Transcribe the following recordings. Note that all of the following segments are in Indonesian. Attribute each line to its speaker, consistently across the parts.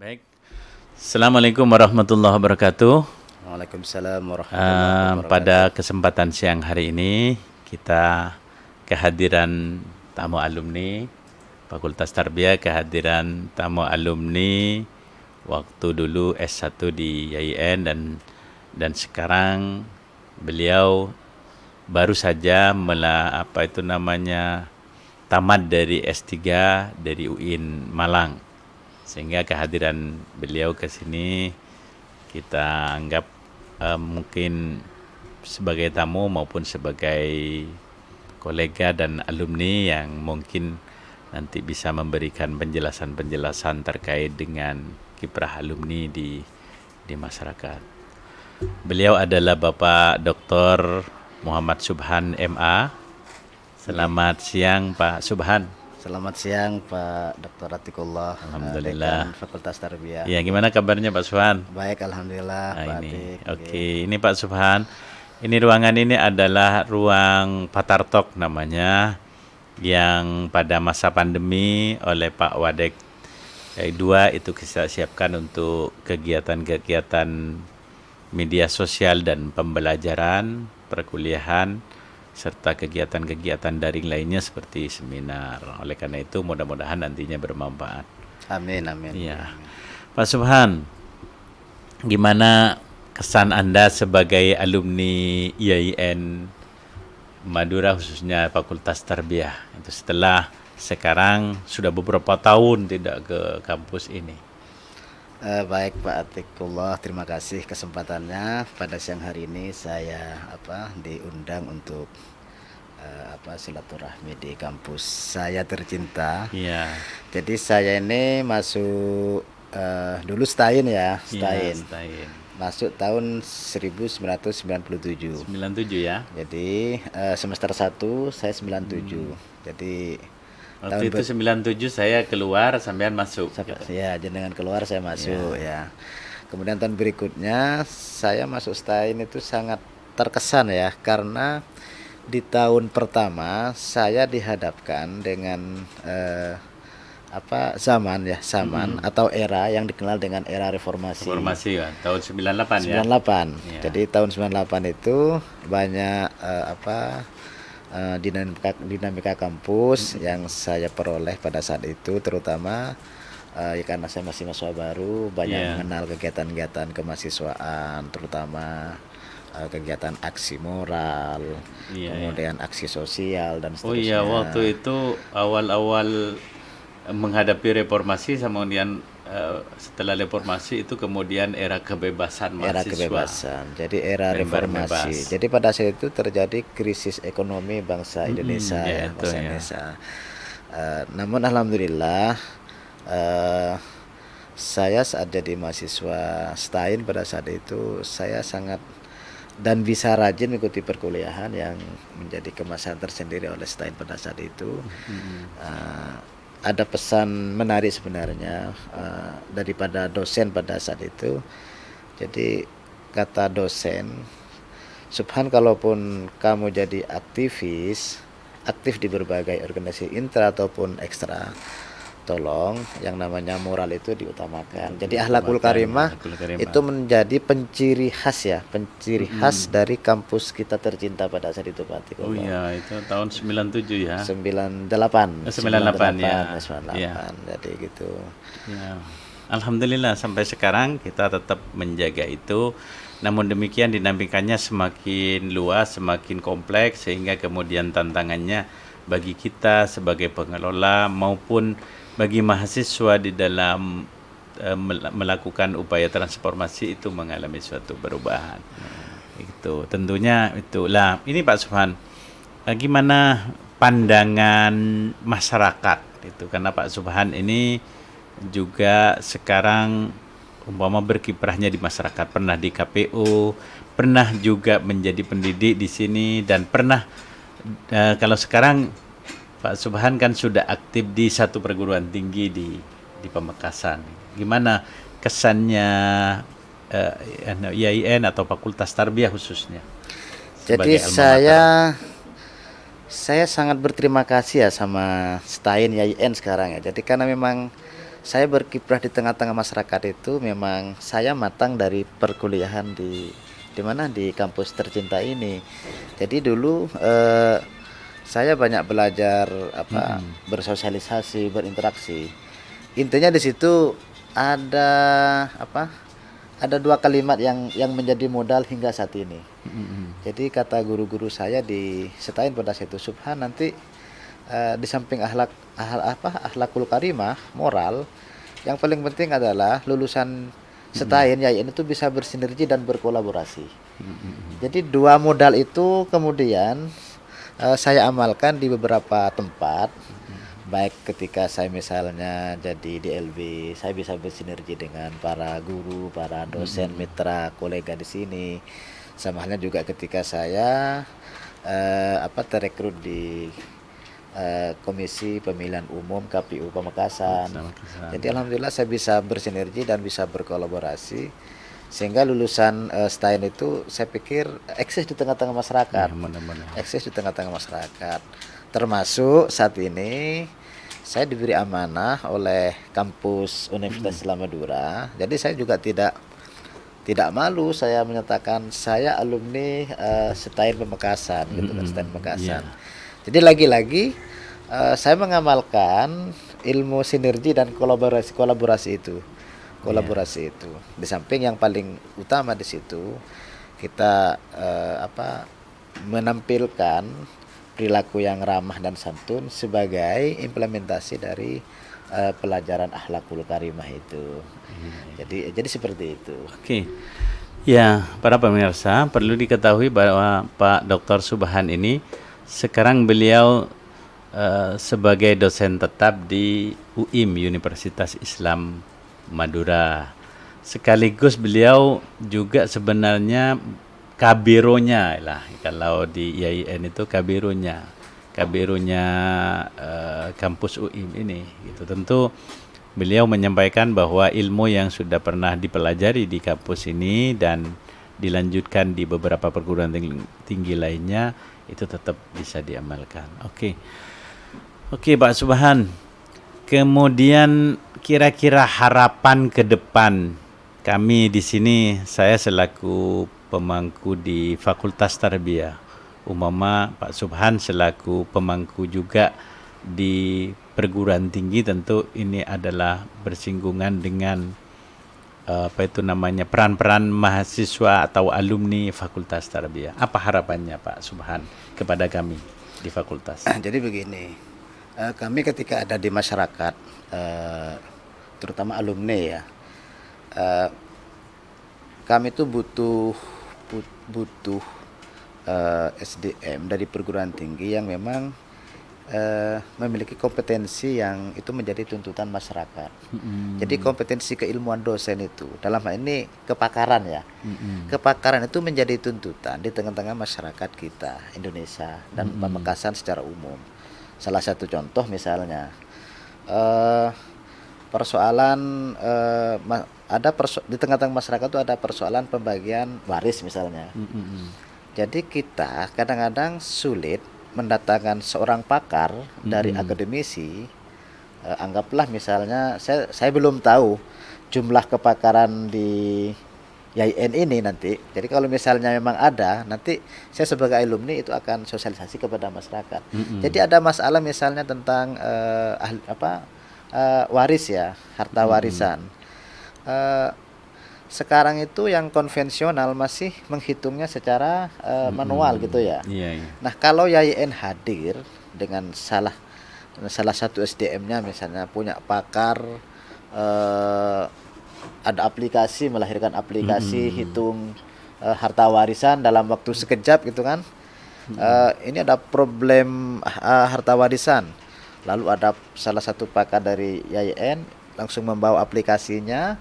Speaker 1: Baik. Assalamualaikum warahmatullahi wabarakatuh.
Speaker 2: Waalaikumsalam warahmatullahi wabarakatuh.
Speaker 1: Pada kesempatan siang hari ini kita kehadiran tamu alumni Fakultas Tarbiyah, kehadiran tamu alumni waktu dulu S1 di YIN dan sekarang beliau baru saja tamat dari S3 dari UIN Malang. Sehingga kehadiran beliau ke sini kita anggap mungkin sebagai tamu maupun sebagai kolega dan alumni yang mungkin nanti bisa memberikan penjelasan-penjelasan terkait dengan kiprah alumni di masyarakat. Beliau adalah Bapak Dr. Muhammad Subhan MA. Selamat siang Pak Subhan.
Speaker 2: Selamat siang Pak Dr. Atikullah,
Speaker 1: Alhamdulillah.
Speaker 2: Dekan Fakultas Tarbiyah.
Speaker 1: Ya, gimana kabarnya Pak Subhan?
Speaker 2: Baik, alhamdulillah Pak
Speaker 1: Ini.
Speaker 2: Atik.
Speaker 1: Oke, ini Pak Subhan. Ini ruangan ini adalah ruang Patartok namanya, yang pada masa pandemi oleh Pak Wadek 2 itu kita siapkan untuk kegiatan-kegiatan media sosial dan pembelajaran, perkuliahan, serta kegiatan-kegiatan daring lainnya seperti seminar. Oleh karena itu mudah-mudahan nantinya bermanfaat.
Speaker 2: Amin, amin.
Speaker 1: Ya. Pak Subhan, gimana kesan Anda sebagai alumni IAIN Madura, khususnya Fakultas Tarbiyah, itu setelah sekarang sudah beberapa tahun tidak ke kampus ini?
Speaker 2: Baik Pak Atikullah, terima kasih kesempatannya. Pada siang hari ini saya diundang untuk silaturahmi di kampus saya tercinta.
Speaker 1: Iya.
Speaker 2: Jadi saya ini masuk dulu STAIN ya,
Speaker 1: Iya,
Speaker 2: STAIN.
Speaker 1: STAIN.
Speaker 2: Masuk tahun 1997.
Speaker 1: 97 ya.
Speaker 2: Jadi semester 1 saya 97. Jadi
Speaker 1: Waktu itu 97 saya keluar, sampean masuk.
Speaker 2: ya, jenengan keluar saya masuk ya. Kemudian tahun berikutnya saya masuk STAIN itu sangat terkesan ya, karena di tahun pertama saya dihadapkan dengan zaman atau era yang dikenal dengan era reformasi.
Speaker 1: Reformasi kan, tahun 98 ya.
Speaker 2: 98.
Speaker 1: Ya.
Speaker 2: Jadi tahun 98 itu banyak dinamika kampus yang saya peroleh pada saat itu, terutama karena saya masih mahasiswa baru, banyak mengenal kegiatan-kegiatan kemahasiswaan, terutama kegiatan aksi moral, kemudian aksi sosial dan seterusnya.
Speaker 1: Oh iya, waktu itu awal-awal menghadapi reformasi, kemudian setelah reformasi itu kemudian era kebebasan mahasiswa.
Speaker 2: Era kebebasan, jadi era reformasi. Jadi pada saat itu terjadi krisis ekonomi bangsa Indonesia, bangsa Indonesia. Namun alhamdulillah saya saat jadi mahasiswa STAIN pada saat itu saya sangat dan bisa rajin mengikuti perkuliahan yang menjadi kemasan tersendiri oleh STAIN pada saat itu. Ada pesan menarik sebenarnya daripada dosen pada saat itu. Jadi kata dosen, Subhan, kalaupun kamu jadi aktif di berbagai organisasi intra ataupun ekstra, tolong yang namanya moral itu diutamakan. Jadi akhlakul karimah itu menjadi penciri khas dari kampus kita tercinta pada saat itu Pak Atikullah.
Speaker 1: Oh iya, itu tahun 97 ya.
Speaker 2: 98
Speaker 1: ya.
Speaker 2: Jadi gitu.
Speaker 1: Ya. Alhamdulillah sampai sekarang kita tetap menjaga itu. Namun demikian dinamikanya semakin luas, semakin kompleks, sehingga kemudian tantangannya bagi kita sebagai pengelola maupun bagi mahasiswa di dalam melakukan upaya transformasi itu mengalami suatu perubahan. Itu tentunya itulah. Ini Pak Subhan, bagaimana pandangan masyarakat itu, karena Pak Subhan ini juga sekarang umpama berkiprahnya di masyarakat, pernah di KPU, pernah juga menjadi pendidik di sini, dan pernah kalau sekarang Pak Subhan kan sudah aktif di satu perguruan tinggi di Pamekasan. Gimana kesannya IAIN atau Fakultas Tarbiyah khususnya?
Speaker 2: Jadi saya sangat berterima kasih ya sama STAIN YIN sekarang ya. Jadi karena memang saya berkiprah di tengah-tengah masyarakat itu memang saya matang dari perkuliahan di mana di kampus tercinta ini. Jadi dulu saya banyak belajar bersosialisasi, berinteraksi. Intinya di situ ada apa? Ada dua kalimat yang menjadi modal hingga saat ini. Jadi kata guru-guru saya di Setain pada situ, Subhan nanti di samping akhlakul karimah, moral, yang paling penting adalah lulusan Setain YIN itu bisa bersinergi dan berkolaborasi. Jadi dua modal itu kemudian saya amalkan di beberapa tempat. Baik ketika saya misalnya jadi DLB, saya bisa bersinergi dengan para guru, para dosen, mitra, kolega di sini. Sama halnya juga ketika saya terekrut di Komisi Pemilihan Umum KPU Pamekasan. Jadi alhamdulillah saya bisa bersinergi dan bisa berkolaborasi sehingga lulusan STAIN itu saya pikir eksis di tengah-tengah masyarakat. Eksis di tengah-tengah masyarakat. Termasuk saat ini saya diberi amanah oleh kampus Universitas Islam Madura. Jadi saya juga tidak malu saya menyatakan saya alumni STAIN Pamekasan gitu kan, STAIN Pamekasan. Jadi lagi-lagi saya mengamalkan ilmu sinergi dan kolaborasi itu. Di samping yang paling utama di situ kita menampilkan perilaku yang ramah dan santun sebagai implementasi dari pelajaran akhlakul karimah itu. Jadi seperti itu.
Speaker 1: Oke. Ya, para pemirsa, perlu diketahui bahwa Pak Dr. Subhan ini sekarang beliau sebagai dosen tetap di UIM, Universitas Islam Madura. Sekaligus beliau juga sebenarnya kabironya lah, kalau di IAIN itu kabironya kampus UIM ini gitu. Tentu beliau menyampaikan bahwa ilmu yang sudah pernah dipelajari di kampus ini dan dilanjutkan di beberapa perguruan tinggi lainnya itu tetap bisa diamalkan. Oke, Pak Subhan. Kemudian kira-kira harapan ke depan kami di sini, saya selaku pemangku di Fakultas Tarbiyah, umpama Pak Subhan selaku pemangku juga di perguruan tinggi, tentu ini adalah bersinggungan dengan peran-peran mahasiswa atau alumni Fakultas Tarbiyah. Apa harapannya Pak Subhan kepada kami di fakultas?
Speaker 2: Jadi begini, kami ketika ada di masyarakat, terutama alumni ya, kami itu butuh SDM dari perguruan tinggi yang memang memiliki kompetensi yang itu menjadi tuntutan masyarakat. Jadi kompetensi keilmuan dosen itu dalam hal ini kepakaran ya. Kepakaran itu menjadi tuntutan di tengah-tengah masyarakat kita Indonesia dan Pamekasan secara umum. Salah satu contoh misalnya persoalan di tengah-tengah masyarakat itu ada persoalan pembagian waris misalnya. Jadi kita kadang-kadang sulit mendatangkan seorang pakar dari akademisi. Anggaplah misalnya saya belum tahu jumlah kepakaran di YIN ini nanti. Jadi kalau misalnya memang ada, nanti saya sebagai alumni itu akan sosialisasi kepada masyarakat. Jadi ada masalah misalnya tentang waris ya, harta warisan. Sekarang itu yang konvensional masih menghitungnya secara manual gitu ya. Nah kalau YIN hadir dengan salah satu SDM-nya misalnya punya pakar, ada aplikasi, melahirkan aplikasi hitung harta warisan dalam waktu sekejap gitu kan. Ini ada problem harta warisan, lalu ada salah satu pakar dari YIN langsung membawa aplikasinya,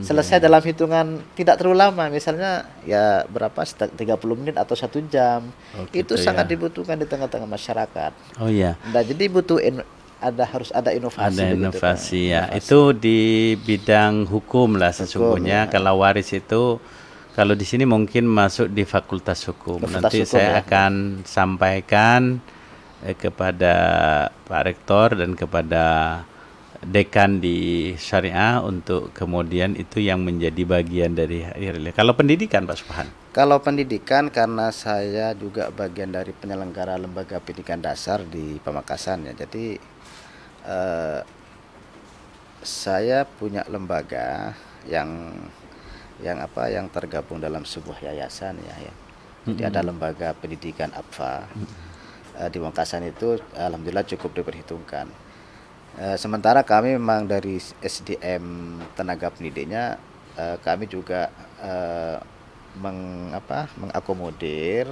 Speaker 2: selesai dalam hitungan tidak terlalu lama, misalnya ya berapa, 30 menit atau 1 jam. Itu sangat dibutuhkan di tengah-tengah masyarakat. Nah, jadi harus ada inovasi.
Speaker 1: Ada inovasi ya. Itu di bidang hukum lah sesungguhnya. Kalau waris itu, kalau di sini mungkin masuk di Fakultas Hukum. Nanti saya akan sampaikan kepada Pak Rektor dan kepada dekan di syariah untuk kemudian itu yang menjadi bagian dari IRL. Kalau pendidikan Pak Subhan?
Speaker 2: Kalau pendidikan, karena saya juga bagian dari penyelenggara lembaga pendidikan dasar di Pamekasan ya. Jadi saya punya lembaga yang tergabung dalam sebuah yayasan ya. Jadi ada lembaga pendidikan APFA di Pamekasan itu, alhamdulillah cukup diperhitungkan. Sementara kami memang dari SDM tenaga pendidiknya, kami juga mengakomodir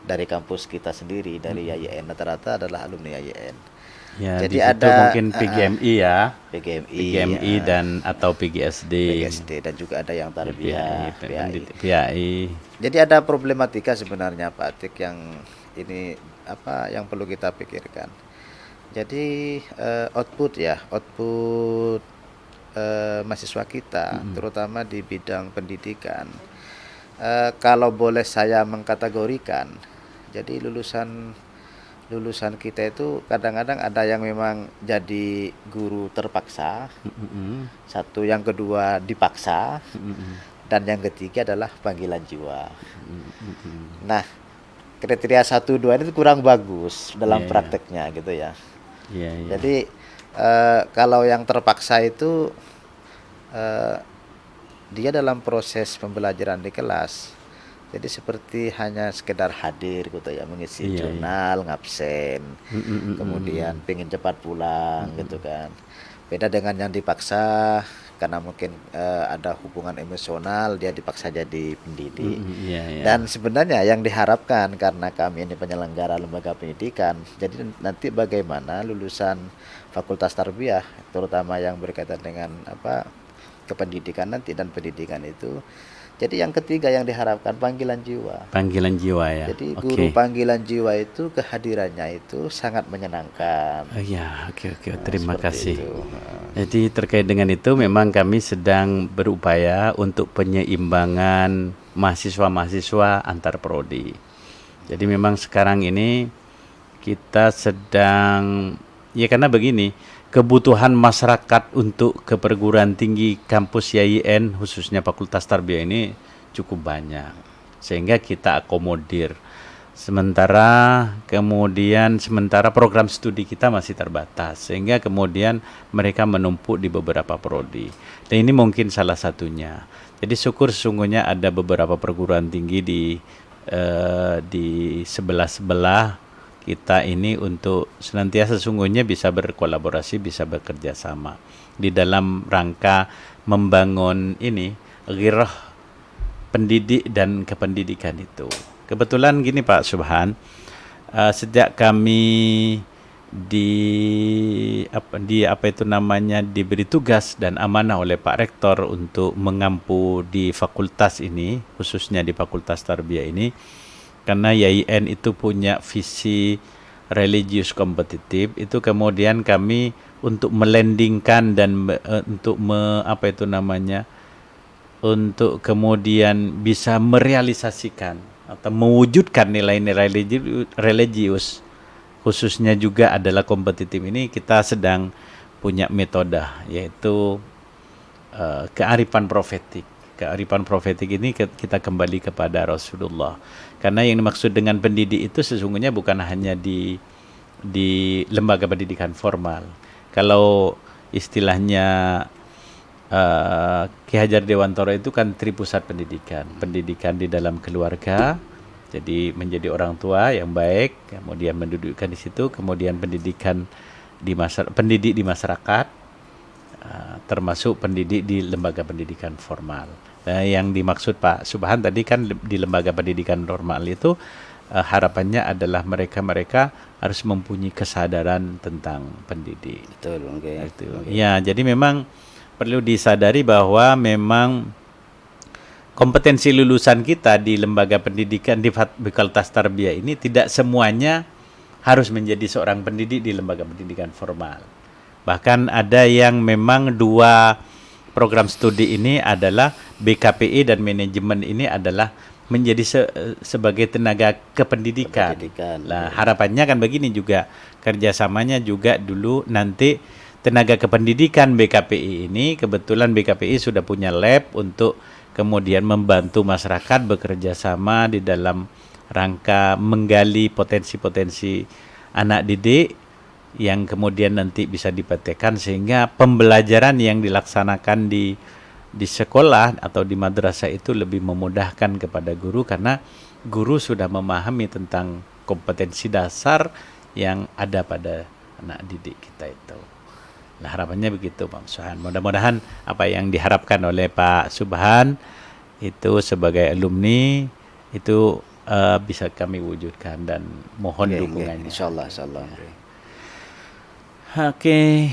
Speaker 2: dari kampus kita sendiri, dari YIN. Rata-rata adalah alumni YIN.
Speaker 1: Ya,
Speaker 2: Jadi
Speaker 1: di situ
Speaker 2: ada
Speaker 1: mungkin PGMI ya,
Speaker 2: PGMI
Speaker 1: dan atau PGSD,
Speaker 2: dan juga ada yang tarbiyah, PAI.
Speaker 1: PAI.
Speaker 2: Jadi ada problematika sebenarnya Pak Atik yang ini yang perlu kita pikirkan. Jadi output mahasiswa kita, terutama di bidang pendidikan. Kalau boleh saya mengkategorikan, jadi lulusan kita itu kadang-kadang ada yang memang jadi guru terpaksa, satu, yang kedua dipaksa, dan yang ketiga adalah panggilan jiwa. Nah, kriteria 1, 2 itu kurang bagus dalam prakteknya gitu ya. Jadi kalau yang terpaksa itu dia dalam proses pembelajaran di kelas, jadi seperti hanya sekedar hadir gitu ya, mengisi jurnal, ngabsen, kemudian pengen cepat pulang gitu kan. Beda dengan yang dipaksa, karena mungkin ada hubungan emosional, dia dipaksa jadi pendidik. Dan sebenarnya yang diharapkan, karena kami ini penyelenggara lembaga pendidikan, jadi nanti bagaimana lulusan Fakultas Tarbiyah, terutama yang berkaitan dengan kependidikan nanti dan pendidikan itu. Jadi yang ketiga yang diharapkan panggilan jiwa.
Speaker 1: Panggilan jiwa ya.
Speaker 2: Jadi guru panggilan jiwa itu kehadirannya itu sangat menyenangkan.
Speaker 1: Oke. Terima kasih. Jadi terkait dengan itu memang kami sedang berupaya untuk penyeimbangan mahasiswa-mahasiswa antar prodi. Jadi memang sekarang ini kita sedang, ya karena begini, kebutuhan masyarakat untuk ke perguruan tinggi kampus YIN khususnya Fakultas Tarbiyah ini cukup banyak, sehingga kita akomodir. Sementara program studi kita masih terbatas, sehingga kemudian mereka menumpuk di beberapa prodi. Dan ini mungkin salah satunya. Jadi syukur sesungguhnya ada beberapa perguruan tinggi di sebelah kita ini untuk senantiasa sesungguhnya bisa berkolaborasi, bisa bekerja sama di dalam rangka membangun ini ghirah pendidik dan kependidikan itu. Kebetulan gini Pak Subhan, sejak kami diberi tugas dan amanah oleh Pak Rektor untuk mengampu di fakultas ini, khususnya di Fakultas Tarbiyah ini, karena YIN itu punya visi religius kompetitif, itu kemudian kami untuk melandingkan dan untuk kemudian bisa merealisasikan atau mewujudkan nilai-nilai religius, khususnya juga adalah kompetitif ini, kita sedang punya metode, yaitu kearifan profetik. Kearifan profetik ini kita kembali kepada Rasulullah. Karena yang dimaksud dengan pendidik itu sesungguhnya bukan hanya di lembaga pendidikan formal. Kalau istilahnya Ki Hajar Dewantara itu kan tripusat pendidikan. Pendidikan di dalam keluarga, jadi menjadi orang tua yang baik, kemudian mendudukkan di situ, kemudian pendidikan pendidik di masyarakat, termasuk pendidik di lembaga pendidikan formal. Yang dimaksud Pak Subhan tadi kan di lembaga pendidikan normal itu harapannya adalah mereka harus mempunyai kesadaran tentang pendidik.
Speaker 2: Betul,
Speaker 1: Ya, jadi memang perlu disadari bahwa memang kompetensi lulusan kita di lembaga pendidikan di Fakultas Tarbiyah ini tidak semuanya harus menjadi seorang pendidik di lembaga pendidikan formal. Bahkan ada yang memang 2 program studi ini adalah BKPI dan manajemen ini adalah menjadi sebagai tenaga kependidikan. Lah harapannya kan begini juga, kerjasamanya juga dulu nanti tenaga kependidikan BKPI ini, kebetulan BKPI sudah punya lab untuk kemudian membantu masyarakat bekerja sama di dalam rangka menggali potensi-potensi anak didik yang kemudian nanti bisa dipraktekkan, sehingga pembelajaran yang dilaksanakan di sekolah atau di madrasah itu lebih memudahkan kepada guru, karena guru sudah memahami tentang kompetensi dasar yang ada pada anak didik kita itu. Nah, harapannya begitu Pak Subhan. Mudah-mudahan apa yang diharapkan oleh Pak Subhan itu sebagai alumni itu bisa kami wujudkan, dan mohon dukungannya.
Speaker 2: Insyaallah.
Speaker 1: Oke.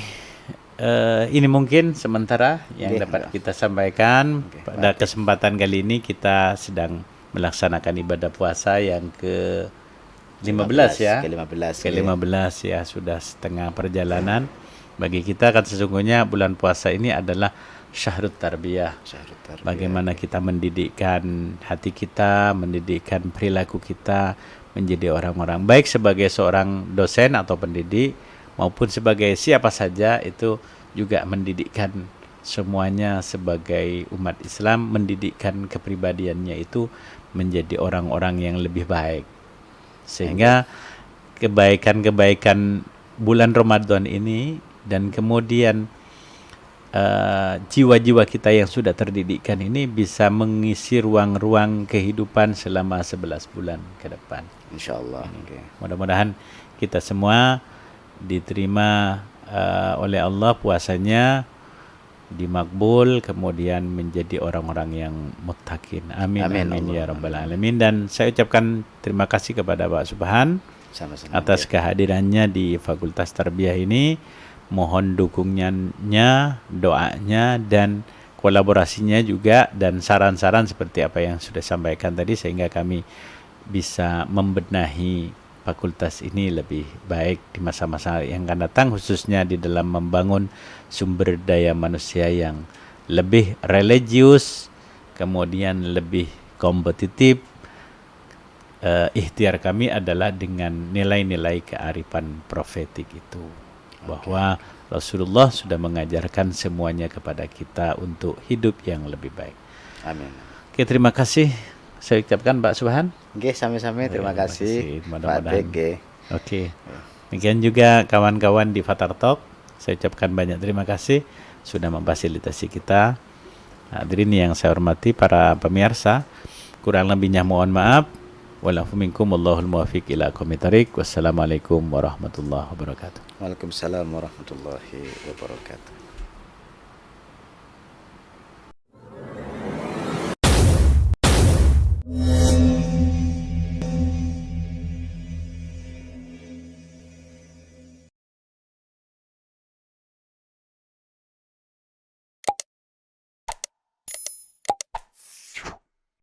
Speaker 1: Ini mungkin sementara yang dapat kita sampaikan. Pada kesempatan kali ini kita sedang melaksanakan ibadah puasa yang ke-15 ya. Ke-15 ya, sudah setengah perjalanan. Bagi kita kan sesungguhnya bulan puasa ini adalah Syahrut Tarbiyah. Bagaimana kita mendidikkan hati kita, mendidikkan perilaku kita menjadi orang-orang baik sebagai seorang dosen atau pendidik, maupun sebagai siapa saja, itu juga mendidikkan semuanya sebagai umat Islam, mendidikkan kepribadiannya itu menjadi orang-orang yang lebih baik. Sehingga kebaikan-kebaikan bulan Ramadan ini dan kemudian jiwa-jiwa kita yang sudah terdidikkan ini bisa mengisi ruang-ruang kehidupan selama 11 bulan ke depan.
Speaker 2: Insyaallah.
Speaker 1: Mudah-mudahan kita semua diterima oleh Allah puasanya, dimakbul, kemudian menjadi orang-orang yang muttaqin. Amin ya rabbal alamin. Dan saya ucapkan terima kasih kepada Pak Subhan atas kehadirannya di Fakultas Tarbiyah ini. Mohon dukungannya, doanya, dan kolaborasinya juga, dan saran-saran seperti apa yang sudah sampaikan tadi, sehingga kami bisa membenahi fakultas ini lebih baik di masa-masa yang akan datang, khususnya di dalam membangun sumber daya manusia yang lebih religius, kemudian lebih kompetitif. Ikhtiar kami adalah dengan nilai-nilai kearifan profetik itu, bahwa Rasulullah sudah mengajarkan semuanya kepada kita untuk hidup yang lebih baik.
Speaker 2: Amin.
Speaker 1: Oke, terima kasih saya ucapkan Pak Subhan.
Speaker 2: Oke, sami-sami, terima kasih.
Speaker 1: Mudah-mudahan. Oke. Demikian juga kawan-kawan di Fatar Talk, saya ucapkan banyak terima kasih sudah memfasilitasi kita. Hadirin yang saya hormati para pemirsa, kurang lebihnya mohon maaf. Walafu minkum wallahul muwaffiq ila aqwamit thariq. Wassalamualaikum warahmatullahi wabarakatuh.
Speaker 2: Waalaikumsalam warahmatullahi wabarakatuh.